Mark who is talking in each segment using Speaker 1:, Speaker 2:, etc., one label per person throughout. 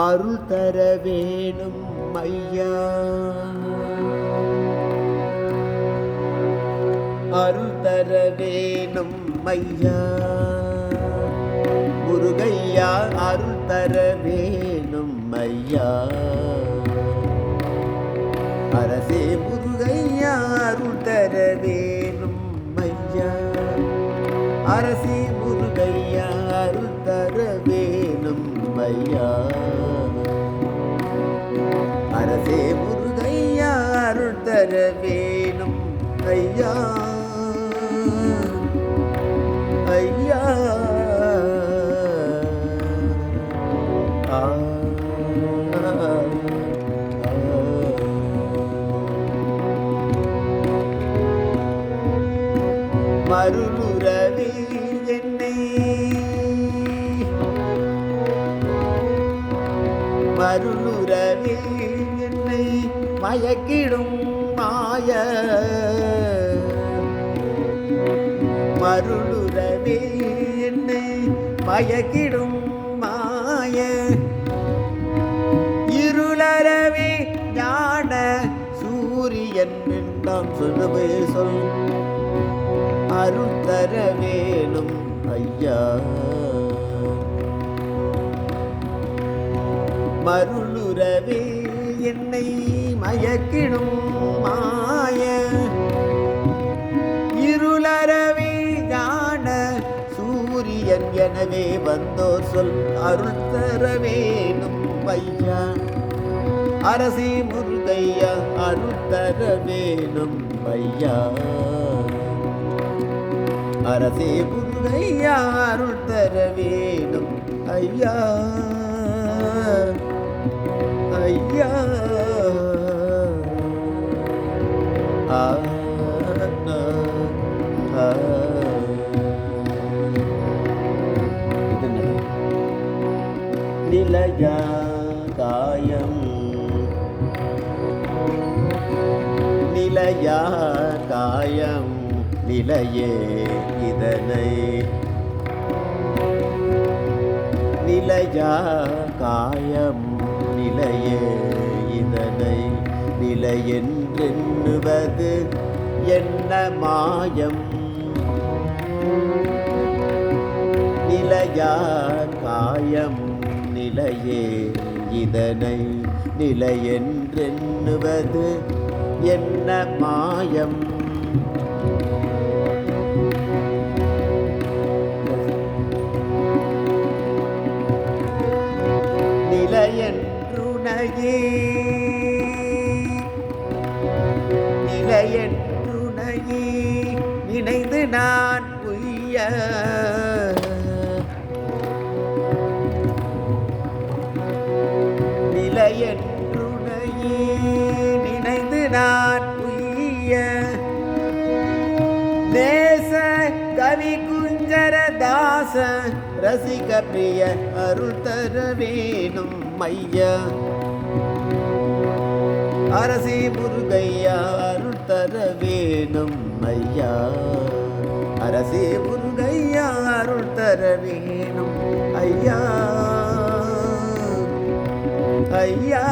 Speaker 1: அருள் தர வேணும் ஐயா, அருள் தர வேணும் ஐயா, முருகையா அருள் தர வேணும் ஐயா, அரசே முருகையா அருள் தர வேணும் ஐயா, அரசே முருகையா அருள் தர வேணும் ஐயா, அரசே முருகையா அருள் தர வேணும் ஐயா, ஐயா மருளுறவில் என்னை மருளுறவில் என்னை மயக்கிடும் மாய, மருளுறவில் என்னை மயக்கிடும் மாய, இருளறவே ஞான சூரியன் நாம் சொல்லுவே சொல், அருள் தர வேணும் ஐயா, மருளுறவே என்னை மயக்கிடும் மாய, இருளறவே ஞான சூரியன் எனவே வந்தோர் சொல், அருள் தர வேணும் ஐயா, அரசே முருகையா அருள் தர வேணும் ஐயா, அரசே முருகையா அருள் தர வேணும் ஐயா, ஐயா நிலையா காயம், நிலையா காயம் நிலையே இதனை, நிலையா காயம் நிலையே இதனை, நிலையென்றெண்ணுவது என்ன மாயம், நிலையா காயம் நிலையே இதனை, நிலையென்றெண்ணுவது என்ன மாயம், நிலையென்றுணையே நிலையென்றுணையே நினைந்து நான் உய்ய, நிலையென்றுணையே நினைந்து நான் உய்ய, நேச கவி குஞ்சர தாச ரசிக பிரிய அருள் தர வேணும் ஐயா, அரசே முருகையா அருள் தர வேணும் ஐயா, அரசே முருகையா அருள் தர வேணும் ஐயா, ஐயா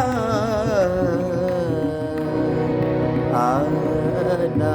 Speaker 1: ஆனா